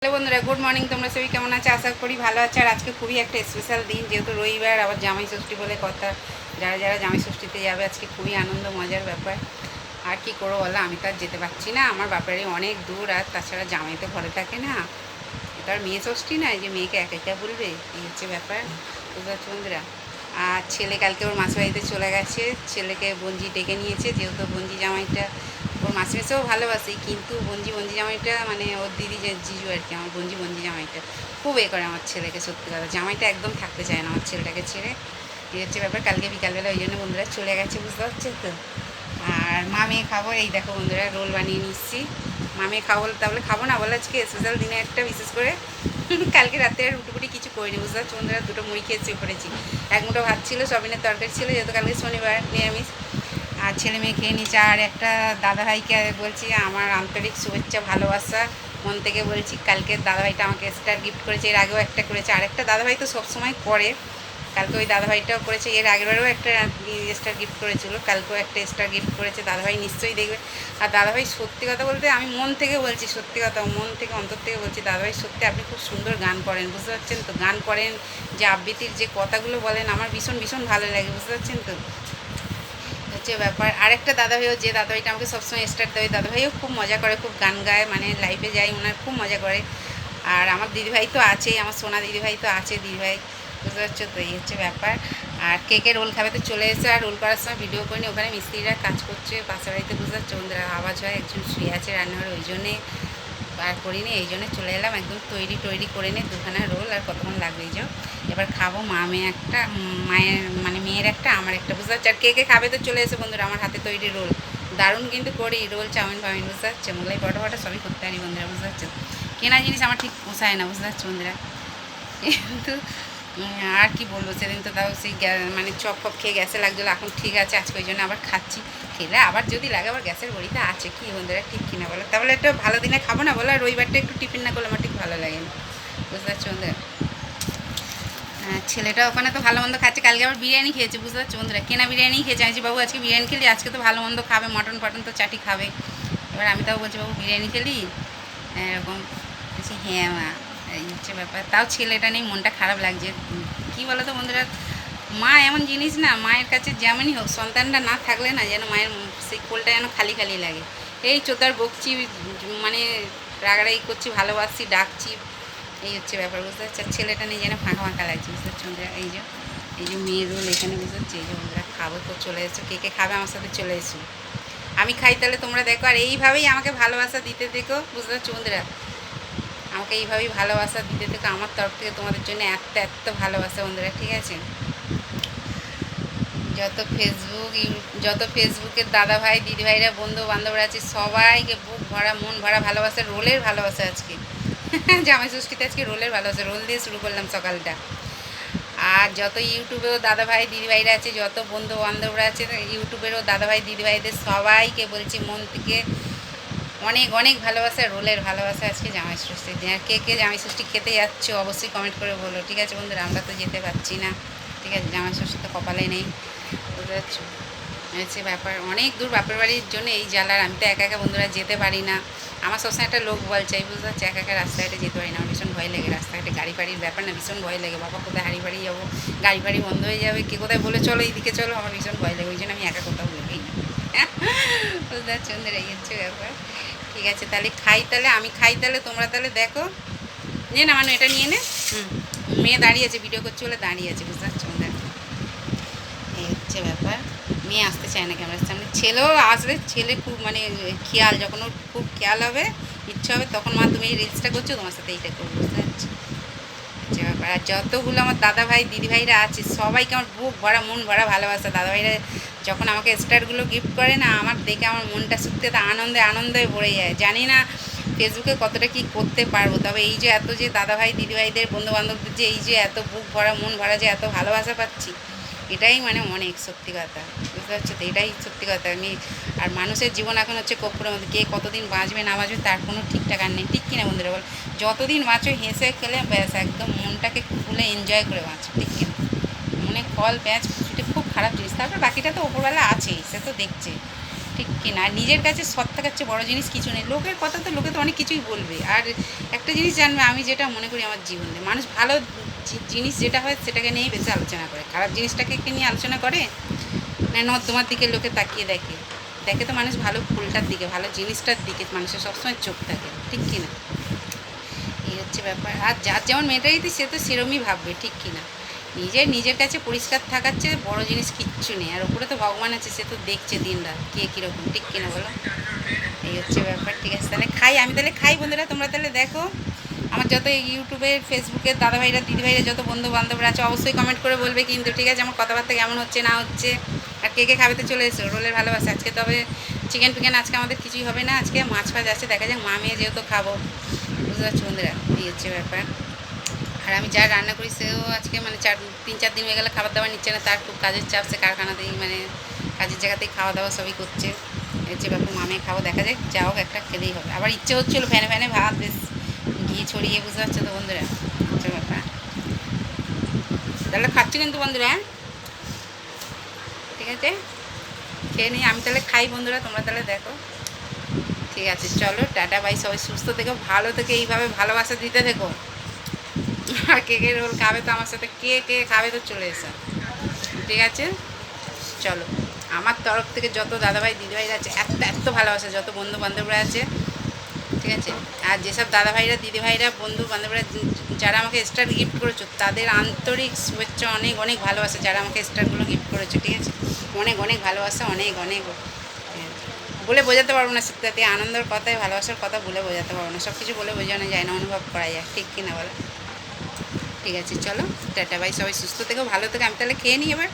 Hello বন্ধুরা, good morning. তোমরা সবাই কেমন আছে? আশা করি ভালো আছে। আর আজকে খুবই একটা স্পেশাল দিন, যেহেতু রবিবার, আবার জামাই ষষ্ঠী বলে কথা। যারা যারা জামাই ষষ্ঠীতে যাবে আজকে খুবই আনন্দ মজার ব্যাপার। আর কি করবো বলো, আমি তো আর যেতে পারছি না, আমার বাপেরই অনেক দূর। আর তাছাড়া জামাই তো ঘরে থাকে না, এটা আর মেয়ে ষষ্ঠী না যে মেয়েকে একা একা বলবে, এই হচ্ছে ব্যাপার। বুঝতে পারছো বন্ধুরা? আর ছেলে কালকে ওর মাসির বাড়িতে চলে গেছে, ছেলেকে বঞ্জি ডেকে নিয়েছে, যেহেতু বঞ্জি জামাইটা ওর মাসিমেসেও ভালোবাসি, কিন্তু বঞ্জি বঞ্জি জামাইটা মানে ওর দিদি যে জিজু আর কি, আমার বঞ্জি বঞ্জি জামাইটা খুব করে আমার ছেলেকে। সত্যি কথা, জামাইটা একদম থাকতে চায় না আমার ছেলেটাকে ছেড়ে। এই হচ্ছে ব্যাপার। কালকে বিকালবেলা ওই জন্য বন্ধুরা চলে গেছে, বুঝতে পারছো তো। আর মা মেয়ে খাবো, এই দেখো বন্ধুরা রোল বানিয়ে নিচ্ছি। মা মেয়ে খাবো, তাহলে খাবো না বলে আজকে স্পেশাল দিনে একটা বিশেষ করে কালকে রাতে আর রুটি কিছু করিনি, বুঝতে পারছো বন্ধুরা। দুটো মুড়ি খেয়ে পড়েছি। এক মুঠো ভাত ছিল, সবিনের তরকারি ছিল, যেহেতু কালকে শনিবার নিরামিষ। আর ছেলে মেয়ে খেয়ে নিচ্ছে। আর একটা দাদাভাইকে বলছি আমার আন্তরিক শুভেচ্ছা ভালোবাসা মন থেকে বলছি। কালকে দাদাভাইটা আমাকে স্টার গিফট করেছে, এর আগেও একটা করেছে। আর একটা দাদাভাই তো সবসময় করে, কালকে ওই দাদাভাইটাও করেছে, এর আগেরবারেও একটা স্টার গিফট করেছিল, কালকেও একটা স্টার গিফট করেছে। দাদাভাই নিশ্চয়ই দেখবে। আর দাদাভাই সত্যি কথা বলতে, আমি মন থেকে বলছি, সত্যি কথা মন থেকে অন্তর থেকে বলছি, দাদাভাই সত্যি আপনি খুব সুন্দর গান করেন, বুঝতে পারছেন তো। গান করেন, যে আবৃত্তির যে কথাগুলো বলেন আমার ভীষণ ভীষণ ভালো লাগে, বুঝতে পারছেন তো। হচ্ছে ব্যাপার। আরেকটা দাদাভাইও, যে দাদাভাইটা আমাকে সবসময় স্টার দেয়, দাদাভাইও খুব মজা করে, খুব গান গায়, মানে লাইভে যায় ওনার, খুব মজা করে। আর আমার দিদিভাই তো আছেই, আমার সোনা দিদিভাই তো আছে, দিদিভাই, বুঝতে পারছো তো। এই হচ্ছে ব্যাপার। আর কে রোল খাবে তো চলে এসে, আর রোল করার সময় ভিডিও করিনি, ওখানে মিস্ত্রিরা কাজ করছে পাশের বাড়িতে, বুঝতে পারছো বন্ধুরা। আওয়াজ হয়, একজন শুয়ে আছে রান্নাঘরে, ওই জন্যে আর করিনি, এই জন্য চলে এলাম। একদম তৈরি করে নে দুখানা রোল, আর কতক্ষণ লাগবে এই যে। এবার খাবো মা মেয়ে একটা, মায়ের মানে মেয়ের একটা, আমার একটা, বুঝতে পারছি। আর কে খাবে তো চলে এসে বন্ধুরা, আমার হাতে তৈরি রোল দারুণ কিন্তু করি, রোল চাউমিন ফাউমিন, বুঝতে পারছো, মোগলাই পরোটা সবই করতে পারি বন্ধুরা, বুঝতে পারছো। কেনা জিনিস আমার ঠিক পোষায় না, বুঝতে পারছো বন্ধুরা। কিন্তু আর কি বলবো, সেদিন তো তাও সেই মানে চপ ফপ খেয়ে গ্যাসে লাগছিলো, এখন ঠিক আছে, আজকে ওই জন্য আবার খাচ্ছি। খেলে আবার যদি লাগে, আবার গ্যাসের বড়িতে আছে কি বন্ধুরা, ঠিক কিনা বলো। তাহলে একটু ভালো দিনে খাবো না বলো, আর রবিবারটা একটু টিফিন না করলে আমার ঠিক ভালো লাগে না, বুঝতে পারছো বন্ধুরা। ছেলেটা ওখানে তো ভালো মন্দ খাচ্ছে, কালকে আবার বিরিয়ানি খেয়েছে, বুঝতে পারছো বন্ধুরা। কেনা বিরিয়ানি খেয়েছে। আমি বাবু আজকে বিরিয়ানি খেলি, আজকে তো ভালো মন্দ খাবে, মটন ফটন তো চাটি খাবে। এবার আমি তাও বলছি বাবু বিরিয়ানি খেলি, এরকম বলছি হ্যাঁ মা। এই হচ্ছে ব্যাপার। তাও ছেলেটা নেই, মনটা খারাপ লাগছে। কী বলো তো বন্ধুরা, মা এমন জিনিস না, মায়ের কাছে যেমনই হোক, সন্তানটা না থাকলে না যেন মায়ের সেই কোলটা যেন খালি খালি লাগে। এই চোদ্দার বকছি, মানে রাগারাগি করছি, ভালোবাসছি, ডাকছি, এই হচ্ছে ব্যাপার, বুঝতে পারছি। ছেলেটা নেই যেন ফাঁকা ফাঁকা লাগছে, বুঝতে পারছি বন্ধুরা। এই যে মেয়ের রোল এখানে, বুঝতে পারছি। এই যে বন্ধুরা খাবো তো চলে এসো, কে খাবে আমার সাথে চলে এসো। আমি খাই তাহলে তোমরা দেখো, আর এইভাবেই আমাকে ভালোবাসা দিতে দেখো, বুঝতে পারছো বন্ধুরা। আমাকে এইভাবেই ভালোবাসা দিতে থেকে আমার তরফ থেকে তোমাদের জন্য এত ভালোবাসা বন্ধুরা, ঠিক আছে। যত ফেসবুকের দাদা ভাই দিদিভাইরা বন্ধু বান্ধবরা আছে, সবাইকে বুক ভরা মন ভরা ভালোবাসা, রোলের ভালোবাসা আজকে জামাই ষষ্ঠীতে আজকে রোলের ভালোবাসা, রোল দিয়ে শুরু করলাম সকালটা। আর যত ইউটিউবেও দাদাভাই দিদিভাইরা আছে, যত বন্ধু বান্ধবরা আছে ইউটিউবেরও দাদাভাই দিদিভাইদের, সবাইকে বলছি মন থেকে অনেক অনেক ভালোবাসা, রোলের ভালোবাসা আজকে জামাই ষষ্ঠীর দিন। আর কে জামাই ষষ্ঠী খেতে যাচ্ছ অবশ্যই কমেন্ট করে বলো, ঠিক আছে বন্ধুরা। আমরা তো যেতে পারছি না, ঠিক আছে, জামাই ষষ্ঠী তো কপালে নেই, বুঝতে পারছো। হচ্ছে ব্যাপার, অনেক দূর বাপের বাড়ির জন্য এই জ্বালার। আমি তো একা একা বন্ধুরা যেতে পারি না, আমার সবসময় একটা লোক বল চাই, বুঝতে পারছি। একা একা রাস্তাঘাটে যেতে পারি না, আমার ভীষণ ভয় লাগে রাস্তাঘাটে, গাড়ি ফাড়ির ব্যাপার না, ভীষণ ভয় লাগে। বাবা কোথায় হাড়ি বাড়ি যাবো, গাড়ি ফাড়ি বন্ধ হয়ে যাবে, কে কোথায় বলে চলো এইদিকে চলো, আমার ভীষণ ভয় লাগে, ওই জন্য আমি একা কোথাও বলি না, বুঝতে পারছি বন্ধুরা। এই হচ্ছে ব্যাপার। ঠিক আছে তাহলে খাই, তাহলে আমি খাই, তাহলে তোমরা তাহলে দেখো। নে না মানে এটা নিয়ে নে। মেয়ে দাঁড়িয়ে আছে, ভিডিও করছে বলে দাঁড়িয়ে আছে, বুঝতে পারছো বন্ধুরা। এই হচ্ছে ব্যাপার। মেয়ে আসতে চায় না ক্যামেরার সামনে, ছেলেও আসবে, ছেলে খুব মানে খেয়াল, যখন ওর খুব খেয়াল হবে, ইচ্ছা হবে, তখন মা তুমি এই রিলসটা করছো, তোমার সাথে এইটা করবো, বুঝতে পারছি। হচ্ছে ব্যাপার। আর যতগুলো আমার দাদা ভাই দিদিভাইরা আছে, সবাইকে আমার বুক ভরা মন ভরা ভালোবাসা। দাদাভাইরা যখন আমাকে স্টারগুলো গিফট করে না, আমার দেখে আমার মনটা সত্যি আনন্দে ভরে যায়। জানি না ফেসবুকে কতটা কি করতে পারবো, তবে এই যে এত যে দাদাভাই দিদিভাইদের বন্ধুবান্ধবদের যে এই যে এত বুক ভরা মন ভরা যে এত ভালোবাসা পাচ্ছি, এটাই মানে অনেক, সত্যি কথা, বুঝতে পারছো তো। এটাই সত্যি কথা। আর মানুষের জীবন এখন হচ্ছে কর্পূরের মধ্যে, কে কতদিন বাঁচবে না বাঁচবে তার কোনো ঠিকঠাক আর নেই, ঠিক কিনা বন্ধুরা বল। যতদিন বাঁচো হেসে খেলে ব্যাস, একদম মনটাকে খুলে এনজয় করে বাঁচো, ঠিক কিনা। মনে ফল প্যাঁচ খুশিটা খুব খারাপ জিনিস, তারপর বাকিটা তো ওপরবেলা আছেই, সে তো দেখছে, ঠিক কি না? আর নিজের কাছে সৎ থাকার চেয়ে বড় জিনিস কিছু নেই। লোকের কথা তো লোকে তো অনেক কিছুই বলবে। আর একটা জিনিস জানবে, আমি যেটা মনে করি আমার জীবনে, মানুষ ভালো জিনিস যেটা হয় সেটাকে নিয়েই বেশি আলোচনা করে। খারাপ জিনিসটাকে কি নিয়ে আলোচনা করে? না নর্দমার দিকে লোকে তাকিয়ে দেখে। দেখে তো মানুষ ভালো ফুলটার দিকে, ভালো জিনিসটার দিকে মানুষের সবসময় চোখ থাকে, ঠিক কি না? এই হচ্ছে ব্যাপার। আর যার যেমন মেন্টালিটি সে তো সেরমই ভাববে, ঠিক কি না? নিজের কাছে পরিষ্কার থাকার চেয়ে বড় জিনিস কিচ্ছু নেই। আর ওপরে তো ভগবান আছে, সে তো দেখছে দিন রাত কে কীরকম, ঠিক কিনা বলো? এই হচ্ছে ব্যাপার। ঠিক আছে, তাহলে খাই, আমি তাহলে খাই বন্ধুরা, তোমরা তাহলে দেখো। আমার যত ইউটিউবে ফেসবুকে দাদাভাইরা দিদিভাইরা যত বন্ধু বান্ধবরা আছে অবশ্যই কমেন্ট করে বলবে কিন্তু, ঠিক আছে? আমার কথাবার্তা কেমন হচ্ছে না হচ্ছে, আর কে কে খাবে তো চলে এসো। রোলের ভালোবাসা আজকে, তবে চিকেন ফিকেন আজকে আমাদের কিছুই হবে না, আজকে মাছ ফাছ আছে, দেখা যাক, মা মেয়ে যেহেতু খাবো, বুঝতে পারছো বন্ধুরা? এই হচ্ছে ব্যাপার। আর আমি যা রান্না করি সেও আজকে মানে 3-4 দিন হয়ে গেলে খাবার দাবার নিচ্ছে না, তার খুব কাজের চাপ, সে কারখানাতেই মানে কাজের জায়গাতেই খাওয়া দাওয়া সবই করছে। হচ্ছে ব্যাপার, মামে খাবো, দেখা যাক, যা হোক একটা খেলেই হবে। আবার ইচ্ছে হচ্ছিলো ফ্যানে ফ্যানে ভাত, বেশ ঘি ছড়িয়ে, বুঝতে পারছো তো বন্ধুরা? হচ্ছে ব্যাপার। তাহলে খাচ্ছি কিন্তু বন্ধুরা, হ্যাঁ ঠিক আছে, খেয়ে নিই আমি, তাহলে খাই বন্ধুরা, তোমরা তাহলে দেখো। ঠিক আছে, চলো টাটা বাই, সবাই সুস্থ থেকো, ভালো থেকে এইভাবে ভালোবাসা দিতে থেকো। আর কে কে রোল খাবে তো আমার সাথে, কে কে খাবে তো চলে এসো, ঠিক আছে? চলো, আমার তরফ থেকে যত দাদাভাই দিদিভাইরা আছে, এত এত ভালোবাসা, যত বন্ধু বান্ধবরা আছে, ঠিক আছে? আর যেসব দাদাভাইরা দিদিভাইরা বন্ধু বান্ধবরা যারা আমাকে স্টার গিফট করেছো, তাদের আন্তরিক শুভেচ্ছা, অনেক অনেক ভালোবাসা, যারা আমাকে স্টারগুলো গিফট করেছো, ঠিক আছে? অনেক অনেক ভালোবাসা, অনেক অনেক, বলে বোঝাতে পারবো না সত্যি, আনন্দের কথায় ভালোবাসার কথা বলে বোঝাতে পারবো না, সব কিছু বলে বোঝানো যায় না, অনুভব করা যায়, ঠিক কিনা বলো? ঠিক আছে, চলো টাটা বাই, সবাই সুস্থ থেকো, ভালো থেকো, আমি তাহলে খেয়ে নিই এবার।